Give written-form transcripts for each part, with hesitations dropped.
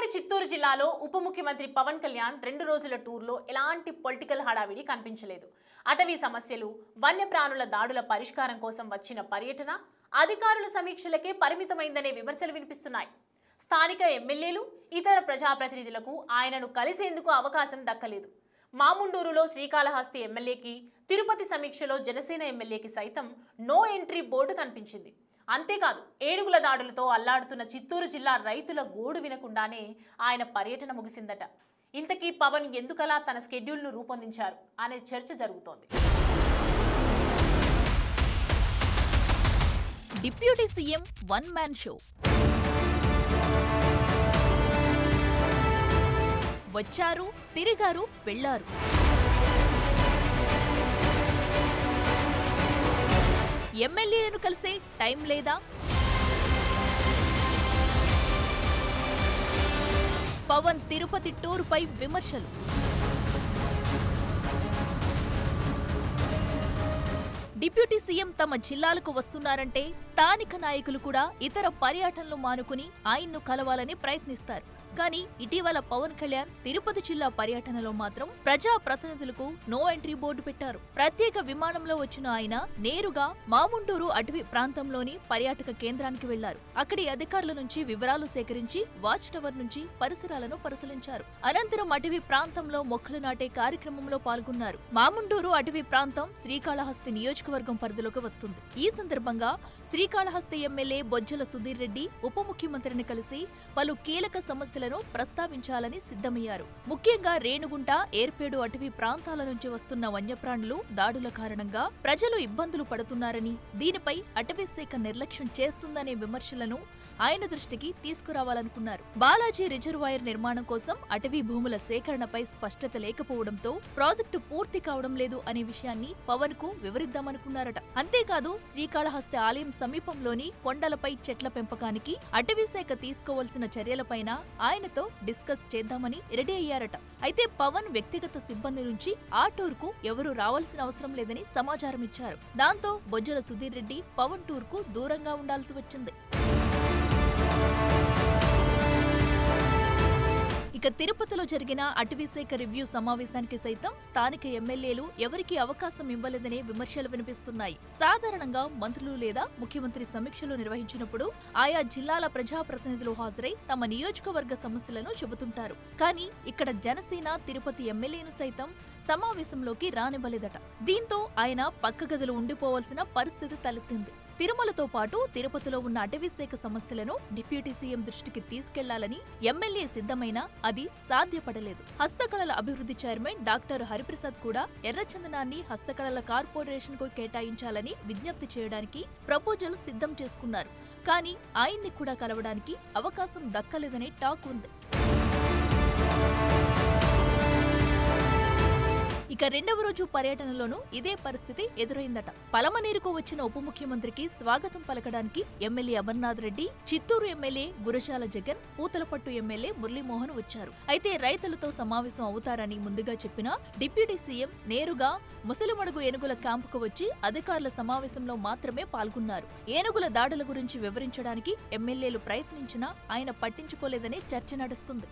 ఉమ్మడి చిత్తూరు జిల్లాలో ఉప ముఖ్యమంత్రి పవన్ కళ్యాణ్ 2 రోజుల టూర్లో ఎలాంటి పొలిటికల్ హడావిడి కనిపించలేదు. అటవీ సమస్యలు, వన్యప్రాణుల దాడుల పరిష్కారం కోసం వచ్చిన పర్యటన అధికారుల సమీక్షలకే పరిమితమైందనే విమర్శలు వినిపిస్తున్నాయి. స్థానిక ఎమ్మెల్యేలు, ఇతర ప్రజాప్రతినిధులకు ఆయనను కలిసేందుకు అవకాశం దక్కలేదు. మాముండూరులో శ్రీకాళహస్తి ఎమ్మెల్యేకి, తిరుపతి సమీక్షలో జనసేన ఎమ్మెల్యేకి సైతం నో ఎంట్రీ బోర్డు కనిపించింది. అంతేకాదు, ఏనుగుల దాడులతో అల్లాడుతున్న చిత్తూరు జిల్లా రైతుల గోడు వినకుండానే ఆయన పర్యటన ముగిసిందట. ఇంతకీ పవన్ ఎందుకలా తన షెడ్యూల్ను రూపొందించారు అనే చర్చ జరుగుతోంది. Deputy CM one man show. వచ్చారు, తిరిగారు, వెళ్లారు. ఎమ్మెల్యేలను కలిసే టైం లేదా? పవన్ తిరుపతి టూర్పై విమర్శలు. డిప్యూటీ సీఎం తమ జిల్లాలకు వస్తున్నారంటే స్థానిక నాయకులు కూడా ఇతర పర్యటనలు మానుకుని ఆయన్ను కలవాలని ప్రయత్నిస్తారు. కానీ ఇటీవల పవన్ కళ్యాణ్ తిరుపతి జిల్లా పర్యటనలో మాత్రం ప్రజా ప్రతినిధులకు నో ఎంట్రీ బోర్డు పెట్టారు. ప్రత్యేక విమానంలో వచ్చిన ఆయన నేరుగా మాముండూరు అటవీ ప్రాంతంలోని పర్యాటక కేంద్రానికి వెళ్లారు. అక్కడి అధికారుల నుంచి వివరాలు సేకరించి వాచ్ టవర్ నుంచి పరిసరాలను పరిశీలించారు. అనంతరం అటవీ ప్రాంతంలో మొక్కలు నాటే కార్యక్రమంలో పాల్గొన్నారు. మాముండూరు అటవీ ప్రాంతం శ్రీకాళహస్తి నియోజకవర్గం పరిధిలోకి వస్తుంది. ఈ సందర్భంగా శ్రీకాళహస్తి ఎమ్మెల్యే బొజ్జల సుధీర్ రెడ్డి ఉప ముఖ్యమంత్రిని కలిసి పలు కీలక సమస్యలను ప్రస్తావించాలని సిద్ధమయ్యారు. ముఖ్యంగా రేణుగుంట, ఏర్పేడు అటవీ ప్రాంతాల నుంచి వస్తున్న వన్యప్రాణులు దాడుల కారణంగా ప్రజలు ఇబ్బందులు పడుతున్నారని, దీనిపై అటవీ శాఖ నిర్లక్ష్యం చేస్తుందనే విమర్శలను ఆయన దృష్టికి తీసుకురావాలనుకున్నారు. బాలాజీ రిజర్వాయర్ నిర్మాణం కోసం అటవీ భూముల సేకరణపై స్పష్టత లేకపోవడంతో ప్రాజెక్టు పూర్తి కావడం లేదు అనే విషయాన్ని పవన్ కు వివరిద్దామనుకున్నారట. అంతేకాదు, శ్రీకాళహస్తి ఆలయం సమీపంలోని కొండలపై చెట్ల పెంపకానికి అటవీ శాఖ తీసుకోవాల్సిన చర్యలపైన ఆయనతో డిస్కస్ చేద్దామని రెడీ అయ్యారట. అయితే పవన్ వ్యక్తిగత సిబ్బంది నుంచి ఆ టూర్ కు ఎవరూ రావాల్సిన అవసరం లేదని సమాచారం ఇచ్చారు. దాంతో బొజ్జల సుధీర్ రెడ్డి పవన్ టూర్ కు దూరంగా ఉండాల్సి వచ్చింది. ఇక తిరుపతిలో జరిగిన అటవీశాఖ రివ్యూ సమావేశానికి సైతం స్థానిక ఎమ్మెల్యేలు ఎవరికీ అవకాశం ఇవ్వలేదనే విమర్శలు వినిపిస్తున్నాయి. సాధారణంగా మంత్రులు లేదా ముఖ్యమంత్రి సమీక్షలు నిర్వహించినప్పుడు ఆయా జిల్లాల ప్రజాప్రతినిధులు హాజరై తమ నియోజకవర్గ సమస్యలను చెబుతుంటారు. కానీ ఇక్కడ జనసేన తిరుపతి ఎమ్మెల్యేను సైతం సమావేశంలోకి రానివ్వలేదట. దీంతో ఆయన పక్క గదిలో ఉండిపోవాల్సిన పరిస్థితి తలెత్తింది. తిరుమలతో పాటు తిరుపతిలో ఉన్న అటవీశాఖ సమస్యలను డిప్యూటీ సీఎం దృష్టికి తీసుకెళ్లాలని ఎమ్మెల్యే సిద్ధమైనా అది సాధ్యపడలేదు. హస్తకళల అభివృద్ధి చైర్మన్ డాక్టర్ హరిప్రసాద్ కూడా ఎర్రచందనాన్ని హస్తకళల కార్పొరేషన్ కు కేటాయించాలని విజ్ఞప్తి చేయడానికి ప్రపోజల్ సిద్ధం చేసుకున్నారు. కానీ ఆయన్ని కూడా కలవడానికి అవకాశం దక్కలేదనే టాక్ ఉంది. ఇక రెండవ రోజు పర్యటనలోనూ ఇదే పరిస్థితి ఎదురైందట. పలమనేరుకు వచ్చిన ఉప ముఖ్యమంత్రికి స్వాగతం పలకడానికి MLA Amarnath Reddy, Chittoor MLA Gurajala Jagan, Puthalapattu MLA Muralimohan వచ్చారు. అయితే రైతులతో సమావేశం అవుతారని ముందుగా చెప్పిన డిప్యూటీ సీఎం నేరుగా ముసలిమడుగు ఏనుగుల క్యాంపుకు వచ్చి అధికారుల సమావేశంలో మాత్రమే పాల్గొన్నారు. ఏనుగుల దాడుల గురించి వివరించడానికి ఎమ్మెల్యేలు ప్రయత్నించినా ఆయన పట్టించుకోలేదనే చర్చ నడుస్తుంది.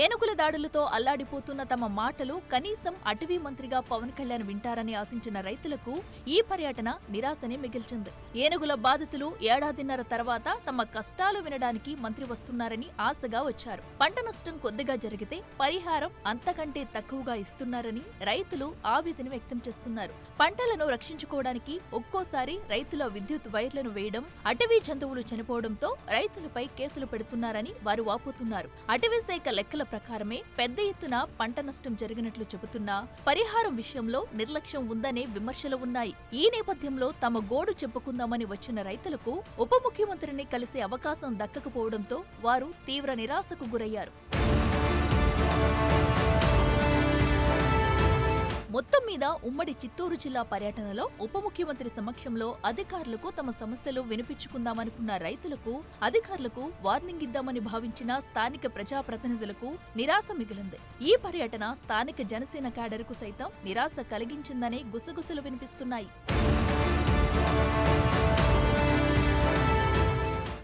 ఏనుగుల దాడులతో అల్లాడిపోతున్న తమ మాటలు కనీసం అటవీ మంత్రిగా పవన్ కళ్యాణ్ వింటారని ఆశించిన రైతులకు ఈ పర్యటన నిరాశనే మిగిల్చింది. ఏనుగుల బాధితులు ఏడాదిన్నర తర్వాత తమ కష్టాలు వినడానికి మంత్రి వస్తున్నారని ఆశగా వచ్చారు. పంట నష్టం కొద్దిగా జరిగితే పరిహారం అంతకంటే తక్కువగా ఇస్తున్నారని రైతులు ఆవేదన వ్యక్తం చేస్తున్నారు. పంటలను రక్షించుకోవడానికి ఒక్కోసారి రైతుల విద్యుత్ వైర్లను వేయడం, అటవీ జంతువులు చనిపోవడంతో రైతులపై కేసులు పెడుతున్నారని వారు వాపోతున్నారు. అటవీ శాఖ లెక్కల ప్రకారమే పెద్ద ఎత్తున పంట నష్టం జరిగినట్లు చెబుతున్నా పరిహారం విషయంలో నిర్లక్ష్యం ఉందనే విమర్శలు ఉన్నాయి. ఈ నేపథ్యంలో తమ గోడు చెప్పుకుందామని వచ్చిన రైతులకు ఉప ముఖ్యమంత్రిని కలిసే అవకాశం దక్కకపోవడంతో వారు తీవ్ర నిరాశకు గురయ్యారు. మొత్తం మీద ఉమ్మడి చిత్తూరు జిల్లా పర్యటనలో ఉప ముఖ్యమంత్రి సమక్షంలో అధికారులకు తమ సమస్యలు వినిపించుకుందామనుకున్న రైతులకు, అధికారులకు వార్నింగ్ ఇద్దామని భావించిన స్థానిక ప్రజాప్రతినిధులకు నిరాశ మిగిలింది. ఈ పర్యటన స్థానిక జనసేన క్యాడర్కు సైతం నిరాశ కలిగించిందనే గుసగుసలు వినిపిస్తున్నాయి.